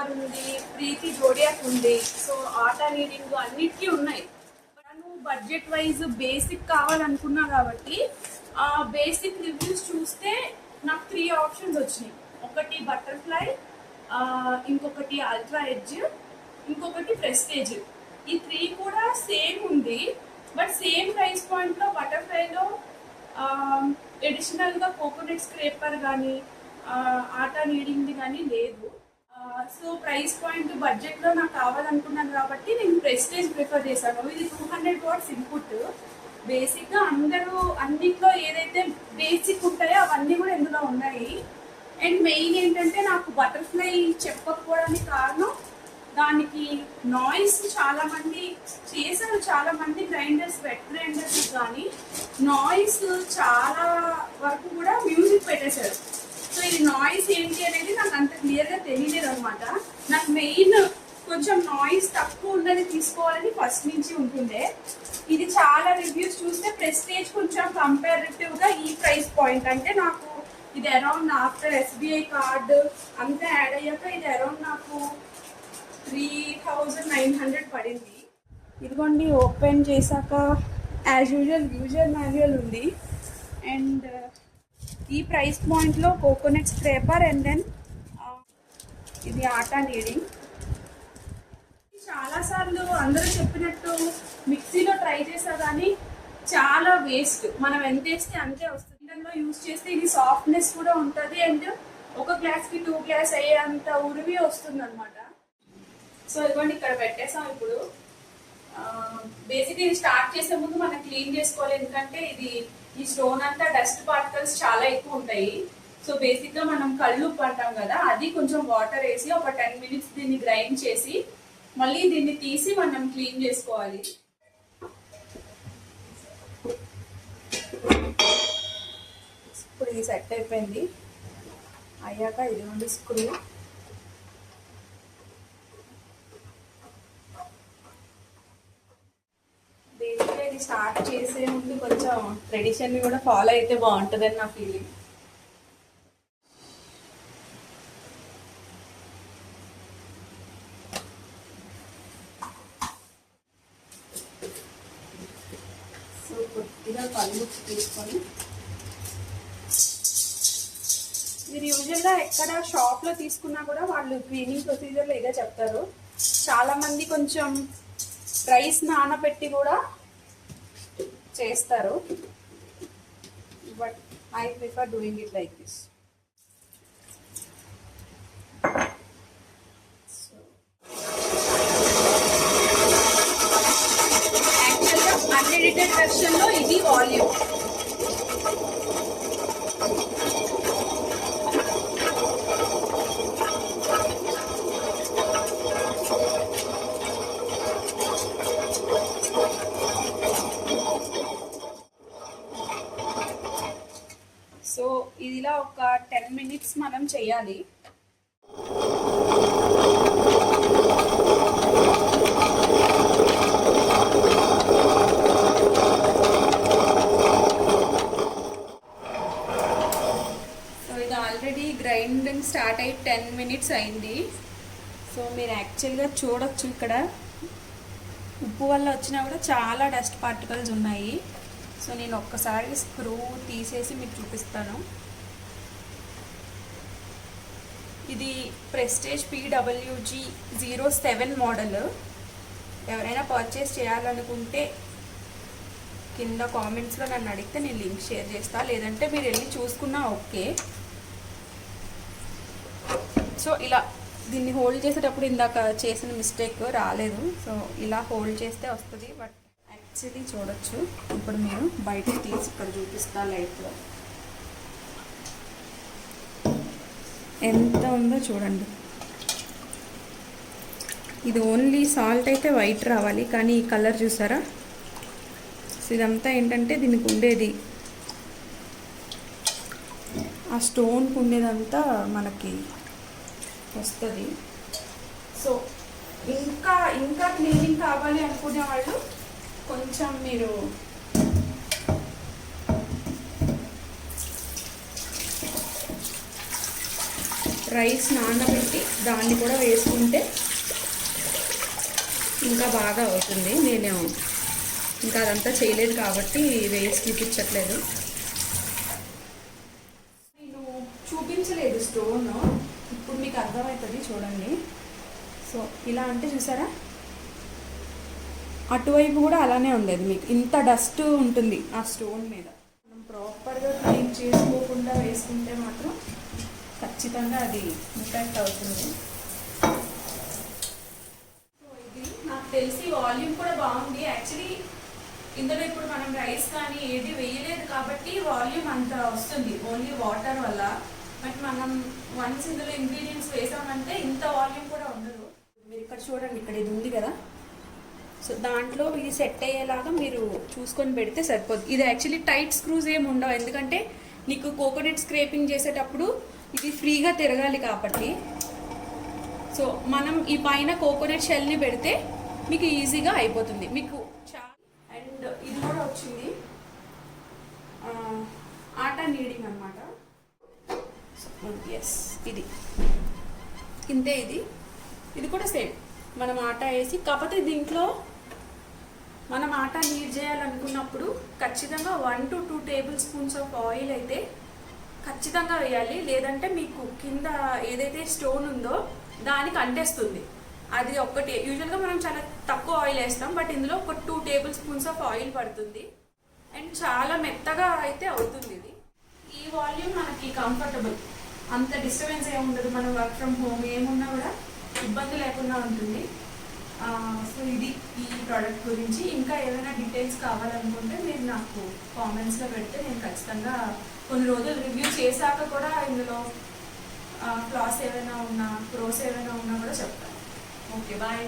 Scraper ఉంది, ప్రీతి zodiac ఉంది. So ఆటా needing అన్నిటికీ ఉన్నాయి. నేను బడ్జెట్ వైజ్ బేసిక్ కావాలనుకున్నా కాబట్టి బేసిక్ రివ్యూస్ చూస్తే నాకు 3 ఆప్షన్స్ వచ్చినాయి. ఒకటి బటర్ఫ్లై, ఇంకొకటి అల్ట్రా ఎడ్జ్, ఇంకొకటి ప్రెస్టేజ్. ఈ 3 కూడా సేమ్ ఉంది. బట్ సేమ్ ప్రైస్ పాయింట్లో బటర్ఫ్లైలో ఎడిషనల్గా కోకోనట్ స్క్రేపర్ కానీ ఆటా నీడింగ్ది కానీ లేదు. సో ప్రైస్ పాయింట్ బడ్జెట్లో నాకు కావాలనుకున్నాను కాబట్టి నేను ప్రెస్టేజ్ ప్రిఫర్ చేశాను. ఇది 200 వాట్స్ ఇన్పుట్. బేసిక్గా అందరూ అన్నిట్లో ఏదైతే బేసిక్ ఉంటాయో అవన్నీ కూడా ఇందులో ఉన్నాయి. అండ్ మెయిన్ ఏంటంటే నాకు బటర్ఫ్లై చెప్పకపోవడానికి కారణం దానికి నాయిస్ చాలామంది చేశారు, చాలామంది గ్రైండర్స్ వెట్ గ్రైండర్స్ కానీ నాయిస్ చాలా వరకు కూడా మ్యూజిక్ పెట్టేశారు. సో ఇది నాయిస్ ఏంటి అనేది నాకు అంత క్లియర్గా తెలియలేదు అనమాట. నాకు మెయిన్ కొంచెం నాయిస్ తక్కువ ఉన్నది తీసుకోవాలని ఫస్ట్ నుంచి ఉంటుండే. ఇది చాలా రివ్యూస్ చూస్తే ప్రెస్టేజ్ కొంచెం కంపారిటివ్గా ఈ ప్రైస్ పాయింట్ అంటే నాకు ఇది అరౌండ్ ఆఫ్టర్ SBI కార్డు అంతా యాడ్ అయ్యాక ఇది అరౌండ్ నాకు 3900 పడింది. ఇదిగోండి ఓపెన్ చేశాక యాజ్ యూజువల్ మాన్యువల్ ఉంది. అండ్ ఈ ప్రైస్ పాయింట్లో కోకోనట్ స్క్రేపర్ అండ్ దెన్ ఇది ఆటా నీడింగ్. చాలాసార్లు అందరూ చెప్పినట్టు మిక్సీలో ట్రై చేసా కానీ చాలా వేస్ట్. మనం ఎంత వేస్తే అంతే వస్తుంది. ఇందులో యూజ్ చేస్తే ఇది సాఫ్ట్నెస్ కూడా ఉంటుంది అండ్ ఒక గ్లాస్కి 2 గ్లాస్ అయ్యేంత ఉరివి వస్తుంది అనమాట. సో ఇదిగోండి ఇక్కడ పెట్టేసాం. ఇప్పుడు బేసిక్గా ఇది స్టార్ట్ చేసే ముందు మనం క్లీన్ చేసుకోవాలి, ఎందుకంటే ఇది ఈ స్టోన్ అంతా డస్ట్ పార్టికల్స్ చాలా ఎక్కువ ఉంటాయి. సో బేసిక్గా మనం కళ్ళుప్పు అంటాం కదా, అది కొంచెం వాటర్ వేసి ఒక 10 minutes దీన్ని గ్రైండ్ చేసి మళ్ళీ దీన్ని తీసి మనం క్లీన్ చేసుకోవాలి. ఇప్పుడు ఇది సెట్ అయిపోయింది. అయ్యాక ఇది నుండి స్క్రూ, ఇది స్టార్ట్ చేసే ముందు కొంచెం ట్రెడిషన్ని కూడా ఫాలో అయితే బాగుంటుందని నా ఫీలింగ్. సో కొద్దిగా కళ్ళు తీసుకొని మీరు యూజువల్గా ఎక్కడ షాప్లో తీసుకున్నా కూడా వాళ్ళు క్లీనింగ్ ప్రొసీజర్లో ఇదే చెప్తారు. చాలామంది కొంచెం రైస్ నానబెట్టి కూడా చేస్తారు, but I prefer doing it like this. యాక్చువల్గా అన్ఎడిటెడ్ వెర్షన్లో ఇది వాల్యూమ్. సో ఇదిలా ఒక 10 minutes మనం చేయాలి. సో ఇది ఆల్రెడీ గ్రైండింగ్ స్టార్ట్ అయ్యి 10 minutes అయింది. సో మీరు యాక్చువల్గా చూడొచ్చు ఇక్కడ ఉప్పు వల్ల వచ్చినా కూడా చాలా డస్ట్ పార్టికల్స్ ఉన్నాయి. సో నేను ఒక్కసారి స్క్రూ తీసేసి మీకు చూపిస్తాను. ఇది ప్రెస్టేజ్ PWG07 మోడల్. ఎవరైనా పర్చేస్ చేయాలనుకుంటే కింద కామెంట్స్లో నన్ను అడిగితే నేను లింక్ షేర్ చేస్తాను, లేదంటే మీరు వెళ్ళి చూసుకున్నా ఓకే. సో ఇలా దీన్ని హోల్డ్ చేసేటప్పుడు ఇందాక చేసిన మిస్టేక్ రాలేదు. సో ఇలా హోల్డ్ చేస్తే వస్తుంది. బట్ యాక్చువల్లీ చూడొచ్చు, ఇప్పుడు మీరు బయటకు తీసి ఇక్కడ చూపిస్తా లైట్లో ఎంత ఉందో చూడండి. ఇది ఓన్లీ సాల్ట్ అయితే వైట్ రావాలి, కానీ ఈ కలర్ చూసారా? సో ఇదంతా ఏంటంటే దీనికి ఉండేది ఆ స్టోన్కి ఉండేదంతా మనకి వస్తుంది. సో ఇంకా ఇంకా క్లీనింగ్ కావాలి అనుకునే వాళ్ళు కొంచెం మీరు రైస్ నానబెట్టి దాన్ని కూడా వేసుకుంటే ఇంకా బాగా అవుతుంది. నేను ఇంకా అదంతా చేయలేదు కాబట్టి వేసి చూపించట్లేదు. నేను చూపించలేదు స్టోన్, ఇప్పుడు మీకు అర్థమవుతుంది చూడండి. సో ఇలా అంటే చూసారా, అటువైపు కూడా అలానే ఉండేది. మీకు ఇంత డస్ట్ ఉంటుంది ఆ స్టోన్ మీద. మనం ప్రాపర్గా క్లీన్ చేసుకోకుండా వేసుకుంటే మాత్రం ఖచ్చితంగా అది ఇంపాక్ట్ అవుతుంది. సో ఇది నాకు తెలిసి వాల్యూమ్ కూడా బాగుంది. యాక్చువల్లీ ఇందులో ఇప్పుడు మనం రైస్ కానీ ఏది వేయలేదు కాబట్టి వాల్యూమ్ అంత వస్తుంది, ఓన్లీ వాటర్ వల్ల. బట్ మనం వన్స్ ఇందులో ఇంగ్రీడియంట్స్ వేసామంటే ఇంత వాల్యూమ్ కూడా ఉండదు. మీరు ఇక్కడ చూడండి, ఇక్కడ ఇది ఉంది కదా, సో దాంట్లో ఇది సెట్ అయ్యేలాగా మీరు చూసుకొని పెడితే సరిపోదు. ఇది యాక్చువల్లీ టైట్ స్క్రూస్ ఏమి ఉండవు, ఎందుకంటే నీకు కోకోనట్ స్క్రేపింగ్ చేసేటప్పుడు ఇది ఫ్రీగా తిరగాలి కాబట్టి. సో మనం ఈ పైన కోకోనట్ షెల్ని పెడితే మీకు ఈజీగా అయిపోతుంది. మీకు అండ్ ఇది కూడా వచ్చింది ఆటా నీడింగ్ అనమాట. ఎస్, ఇది ఇంతే. ఇది కూడా సేమ్, మనం ఆటా వేసి, కాకపోతే దీంట్లో మనం ఆటా నీడ్ చేయాలనుకున్నప్పుడు ఖచ్చితంగా 1 to 2 table spoons of oil అయితే ఖచ్చితంగా వేయాలి. లేదంటే మీకు కింద ఏదైతే స్టోన్ ఉందో దానికి అంటేస్తుంది. అది ఒక్కటి. యూజువల్గా మనం చాలా తక్కువ ఆయిల్ వేస్తాం, బట్ ఇందులో ఒక 2 టేబుల్ స్పూన్స్ ఆఫ్ ఆయిల్ పడుతుంది. అండ్ చాలా మెత్తగా అయితే అవుతుంది ఇది. ఈ వాల్యూమ్ మనకి కంఫర్టబుల్, అంత డిస్టర్బెన్స్ ఏమి ఉండదు. మనం వర్క్ ఫ్రమ్ హోమ్ ఏమున్నా కూడా ఇబ్బంది లేకుండా ఉంటుంది. సో ఇది ఈ ప్రోడక్ట్ గురించి. ఇంకా ఏమైనా డీటెయిల్స్ కావాలనుకుంటే మీరు నాకు కామెంట్స్లో పెడితే నేను ఖచ్చితంగా కొన్ని రోజులు రివ్యూ చేశాక కూడా ఇందులో ఫ్లాస్ ఏమైనా ఉన్నా, ప్రోస్ ఏమైనా ఉన్నా కూడా చెప్తాను. Okay, bye.